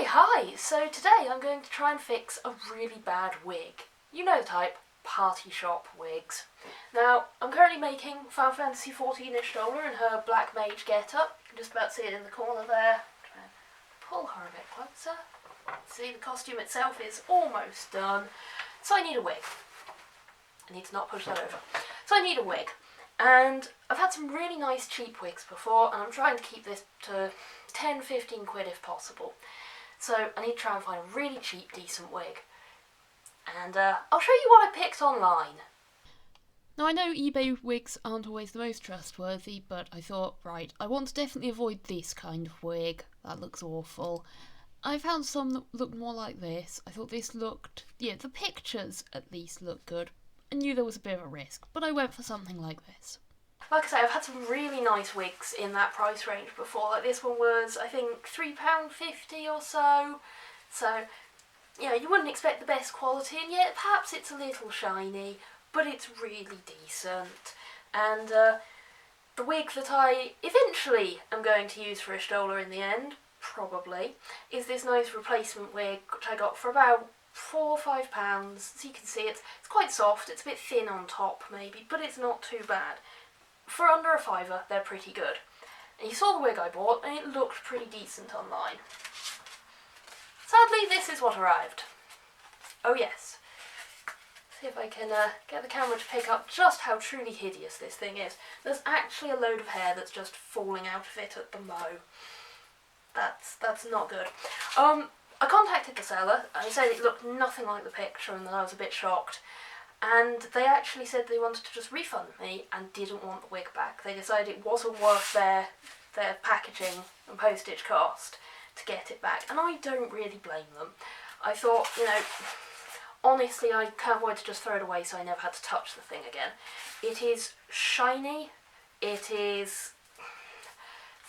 Hi! So today I'm going to try and fix a really bad wig. You know the type, party shop wigs. Now, I'm currently making Final Fantasy 14-ish Dollar in her Black Mage getup. You can just about see it in the corner there. Try and pull her a bit closer. See, the costume itself is almost done. So I need a wig. I need to not push that over. So I need a wig. And I've had some really nice cheap wigs before, and I'm trying to keep this to 10-15 quid if possible. So I need to try and find a really cheap, decent wig. And I'll show you what I picked online. Now I know eBay wigs aren't always the most trustworthy, but I thought, right, I want to definitely avoid this kind of wig. That looks awful. I found some that looked more like this. I thought this looked, the pictures at least looked good. I knew there was a bit of a risk, but I went for something like this. Like I say, I've had some really nice wigs in that price range before. Like this one was, I think, £3.50 or so. So, you wouldn't expect the best quality, and yet perhaps it's a little shiny, but it's really decent. And the wig that I eventually am going to use for a Stola in the end, probably, is this nice replacement wig, which I got for about £4 or £5. As you can see, it's quite soft. It's a bit thin on top, maybe, but it's not too bad. For under a £5, they're pretty good. And you saw the wig I bought, and it looked pretty decent online. Sadly, this is what arrived. Oh yes. See if I can get the camera to pick up just how truly hideous this thing is. There's actually a load of hair that's just falling out of it at the mo. That's not good. I contacted the seller. I said it looked nothing like the picture and that I was a bit shocked. And they actually said they wanted to just refund me and didn't want the wig back. They decided it wasn't worth their packaging and postage cost to get it back. And I don't really blame them. I thought, honestly, I kind of wanted to just throw it away so I never had to touch the thing again. It is shiny. It is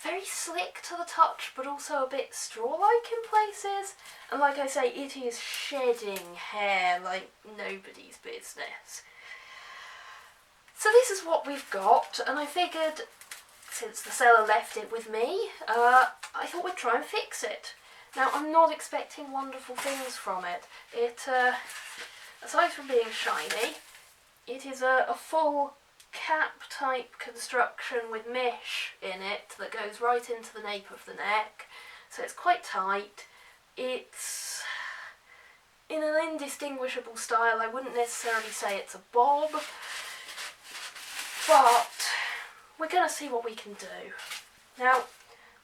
very slick to the touch, but also a bit straw-like in places. And like I say, it is shedding hair like nobody's business. So this is what we've got, and I figured, since the seller left it with me, I thought we'd try and fix it. Now, I'm not expecting wonderful things from it. Aside from being shiny, it is a full cap type construction with mesh in it that goes right into the nape of the neck, so it's quite tight. It's in an indistinguishable style. I wouldn't necessarily say it's a bob, but we're going to see what we can do. Now,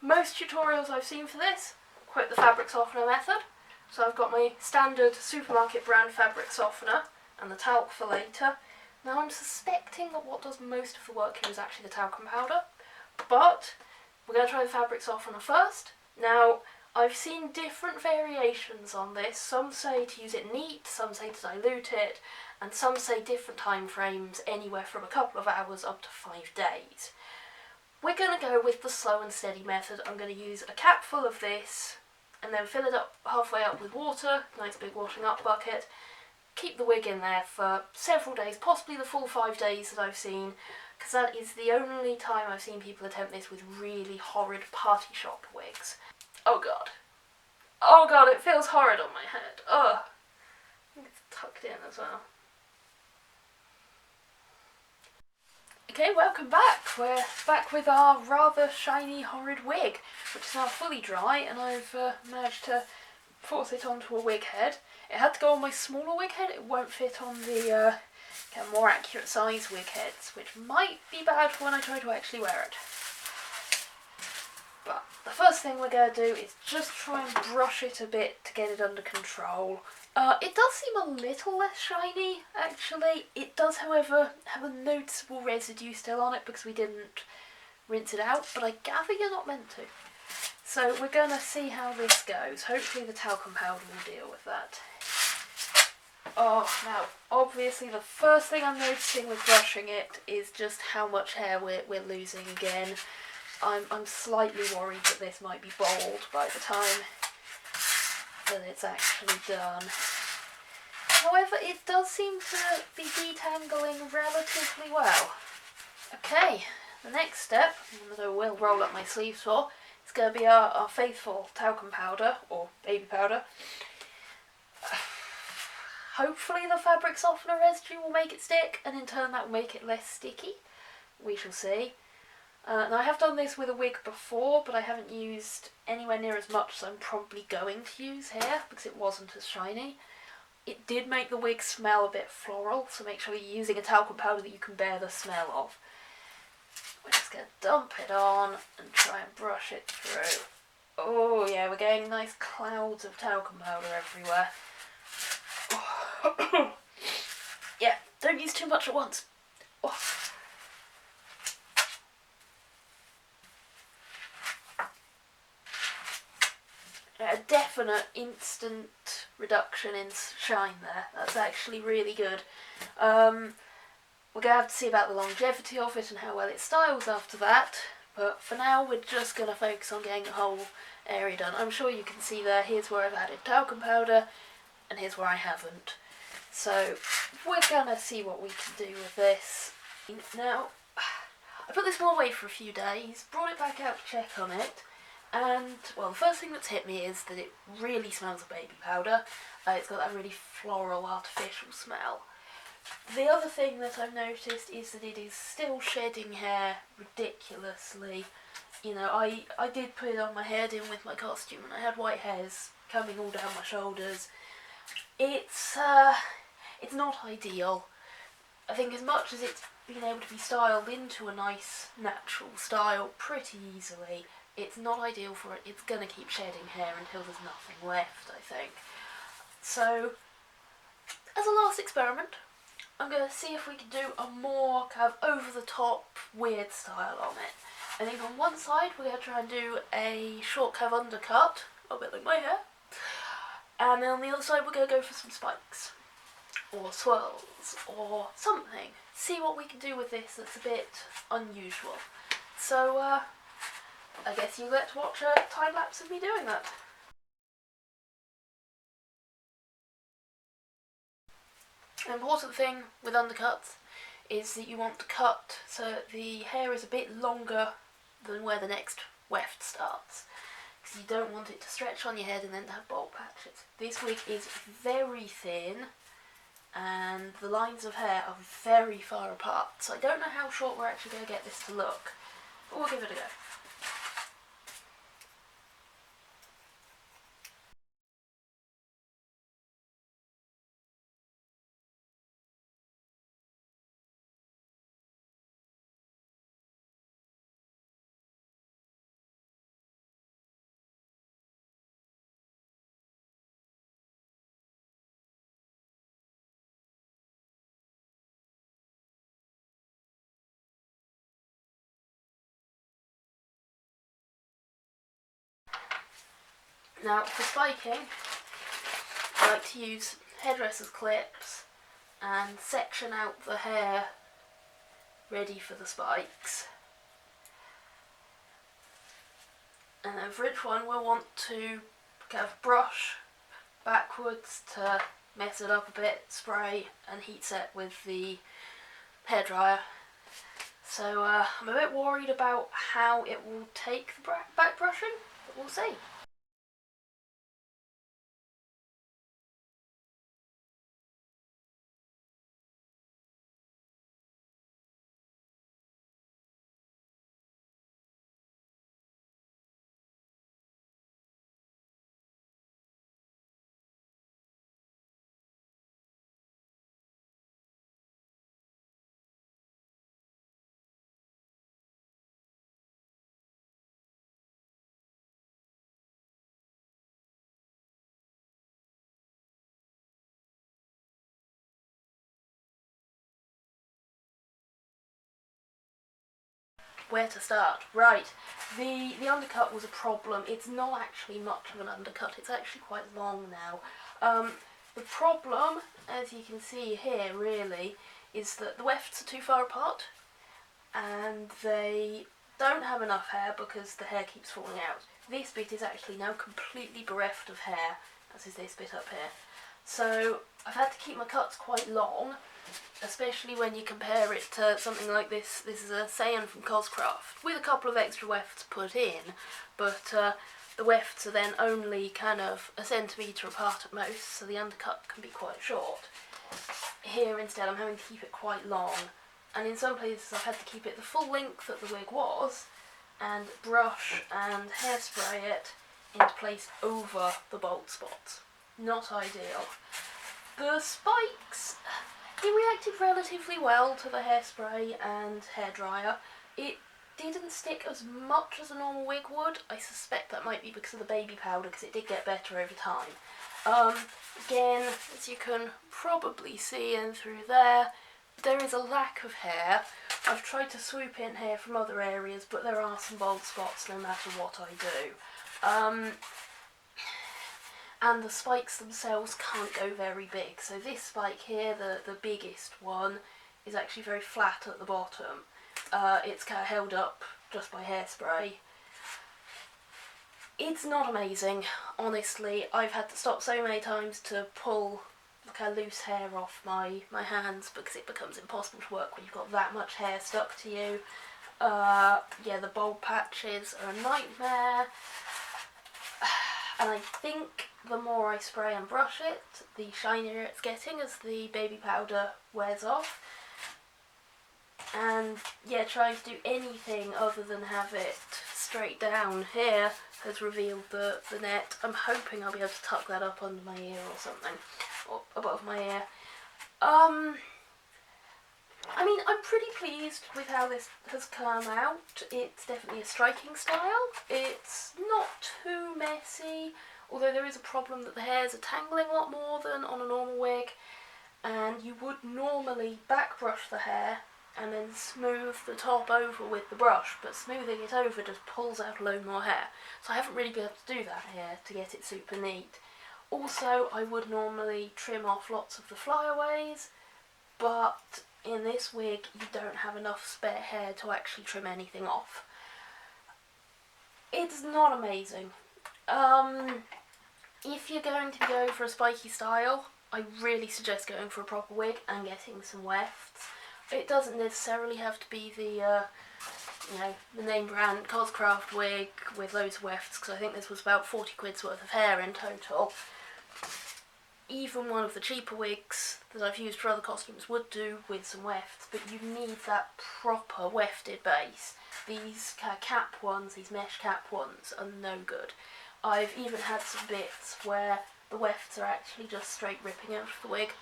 most tutorials I've seen for this quote the fabric softener method, so I've got my standard supermarket brand fabric softener and the talc for later. Now I'm suspecting that what does most of the work here is actually the talcum powder, but we're going to try the fabric softener first. Now, I've seen different variations on this. Some say to use it neat, some say to dilute it, and some say different time frames, anywhere from a couple of hours up to 5 days. We're going to go with the slow and steady method. I'm going to use a cap full of this, and then fill it up halfway up with water, nice big washing up bucket. Keep the wig in there for several days, possibly the full 5 days that I've seen, because that is the only time I've seen people attempt this with really horrid party shop wigs. Oh god. Oh god, it feels horrid on my head. Ugh. I think it's tucked in as well. Okay, welcome back. We're back with our rather shiny, horrid wig, which is now fully dry, and I've managed to force it onto a wig head. It had to go on my smaller wig head. It won't fit on the more accurate size wig heads, which might be bad for when I try to actually wear it. But the first thing we're going to do is just try and brush it a bit to get it under control. It does seem a little less shiny, actually. It does, however, have a noticeable residue still on it because we didn't rinse it out, but I gather you're not meant to. So we're going to see how this goes. Hopefully the talcum powder will deal with that. Oh, now, obviously the first thing I'm noticing with brushing it is just how much hair we're losing again. I'm slightly worried that this might be bald by the time that it's actually done. However, it does seem to be detangling relatively well. Okay, the next step, that I will roll up my sleeves for, is going to be our faithful talcum powder, or baby powder. Hopefully the fabric softener residue will make it stick, and in turn that will make it less sticky. We shall see. Now I have done this with a wig before, but I haven't used anywhere near as much as I'm probably going to use here, because it wasn't as shiny. It did make the wig smell a bit floral, so make sure you're using a talcum powder that you can bear the smell of. We're just going to dump it on and try and brush it through. Oh yeah, we're getting nice clouds of talcum powder everywhere. Yeah, don't use too much at once. Oh. A definite instant reduction in shine there. That's actually really good. We're going to have to see about the longevity of it and how well it styles after that. But for now, we're just going to focus on getting the whole area done. I'm sure you can see there, here's where I've added talcum powder, and here's where I haven't. So we're going to see what we can do with this. Now, I put this one away for a few days, brought it back out to check on it, and, well, the first thing that's hit me is that it really smells of baby powder. It's got that really floral, artificial smell. The other thing that I've noticed is that it is still shedding hair ridiculously. You know, I did put it on my head in with my costume, and I had white hairs coming all down my shoulders. It's not ideal. I think as much as it's been able to be styled into a nice natural style pretty easily, it's not ideal for it. It's going to keep shedding hair until there's nothing left, I think. So, as a last experiment, I'm going to see if we can do a more kind of over-the-top weird style on it. I think on one side we're going to try and do a short curve undercut, a bit like my hair, and then on the other side we're going to go for some spikes, or swirls, or something. See what we can do with this that's a bit unusual. So, I guess you get to watch a time-lapse of me doing that. An important thing with undercuts is that you want to cut so the hair is a bit longer than where the next weft starts, because you don't want it to stretch on your head and then to have bald patches. This wig is very thin and the lines of hair are very far apart, so I don't know how short we're actually going to get this to look, but we'll give it a go. Now for spiking, I like to use hairdresser's clips and section out the hair ready for the spikes. And then for each one we'll want to kind of brush backwards to mess it up a bit, spray and heat set with the hairdryer. So I'm a bit worried about how it will take the back brushing, but we'll see. Where to start? Right, the undercut was a problem. It's not actually much of an undercut, it's actually quite long now. The problem, as you can see here really, is that the wefts are too far apart and they don't have enough hair because the hair keeps falling out. This bit is actually now completely bereft of hair, as is this bit up here. So I've had to keep my cuts quite long, especially when you compare it to something like this. This is a Saiyan from Coscraft, with a couple of extra wefts put in, but the wefts are then only kind of a centimetre apart at most, so the undercut can be quite short. Here instead I'm having to keep it quite long, and in some places I've had to keep it the full length that the wig was, and brush and hairspray it into place over the bald spots. Not ideal. The spikes, they reacted relatively well to the hairspray and hairdryer. It didn't stick as much as a normal wig would. I suspect that might be because of the baby powder, because it did get better over time. Again, as you can probably see in through there is a lack of hair. I've tried to swoop in hair from other areas, but there are some bald spots no matter what I do. And the spikes themselves can't go very big. So this spike here, the biggest one, is actually very flat at the bottom. It's kind of held up just by hairspray. It's not amazing, honestly. I've had to stop so many times to pull the kind of loose hair off my hands because it becomes impossible to work when you've got that much hair stuck to you. Yeah, the bald patches are a nightmare. And I think the more I spray and brush it, the shinier it's getting as the baby powder wears off. And yeah, trying to do anything other than have it straight down here has revealed the net. I'm hoping I'll be able to tuck that up under my ear or something, or above my ear. I mean, I'm pretty pleased with how this has come out. It's definitely a striking style. It's not too messy, although there is a problem that the hairs are tangling a lot more than on a normal wig, and you would normally back brush the hair and then smooth the top over with the brush, but smoothing it over just pulls out a load more hair. So I haven't really been able to do that here to get it super neat. Also, I would normally trim off lots of the flyaways, but in this wig you don't have enough spare hair to actually trim anything off. It's not amazing. If you're going to go for a spiky style, I really suggest going for a proper wig and getting some wefts. It doesn't necessarily have to be the the name brand Coscraft wig with loads of wefts, because I think this was about 40 quid's worth of hair in total. Even one of the cheaper wigs that I've used for other costumes would do with some wefts, but you need that proper wefted base. These cap ones, these mesh cap ones, are no good. I've even had some bits where the wefts are actually just straight ripping out of the wig,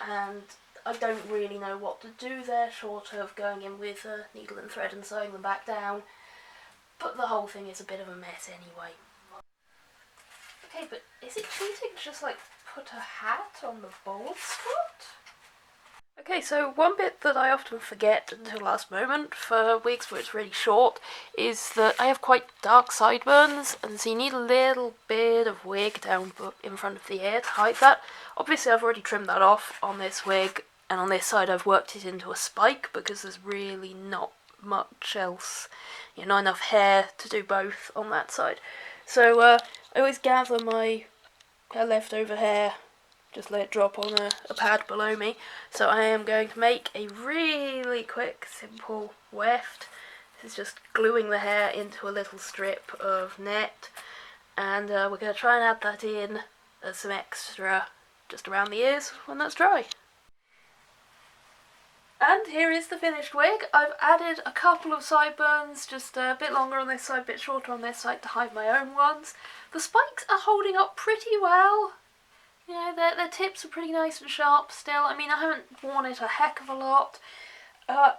and I don't really know what to do there, short of going in with a needle and thread and sewing them back down, but the whole thing is a bit of a mess anyway. Okay, but is it cheating to just put a hat on the bald spot? Okay, so one bit that I often forget until last moment for wigs where it's really short is that I have quite dark sideburns, and so you need a little bit of wig down in front of the ear to hide that. Obviously I've already trimmed that off on this wig, and on this side I've worked it into a spike because there's really not much else, not enough hair to do both on that side. So I always gather my leftover hair, just let it drop on a pad below me. So I am going to make a really quick, simple weft. This is just gluing the hair into a little strip of net, and we're going to try and add that in as some extra just around the ears when that's dry. And here is the finished wig. I've added a couple of sideburns, just a bit longer on this side, a bit shorter on this side to hide my own ones. The spikes are holding up pretty well. Their tips are pretty nice and sharp still. I mean, I haven't worn it a heck of a lot.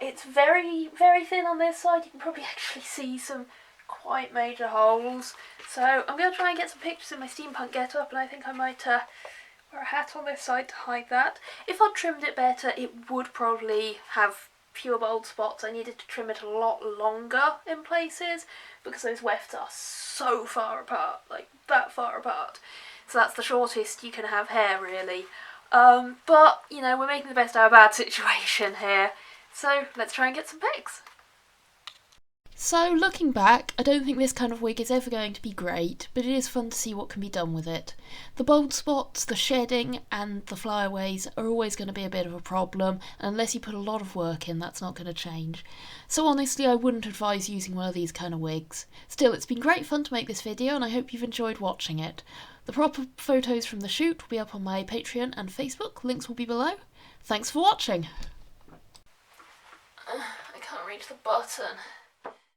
It's very, very thin on this side. You can probably actually see some quite major holes. So I'm going to try and get some pictures in my steampunk getup, and I think I might wear a hat on this side to hide that. If I'd trimmed it better, it would probably have fewer bald spots. I needed to trim it a lot longer in places because those wefts are so far apart, that far apart. So that's the shortest you can have hair, really. But, we're making the best out of a bad situation here. So let's try and get some pics. So looking back, I don't think this kind of wig is ever going to be great, but it is fun to see what can be done with it. The bald spots, the shedding and the flyaways are always going to be a bit of a problem, and unless you put a lot of work in, that's not going to change. So honestly, I wouldn't advise using one of these kind of wigs. Still, it's been great fun to make this video and I hope you've enjoyed watching it. The proper photos from the shoot will be up on my Patreon and Facebook, links will be below. Thanks for watching! I can't reach the button.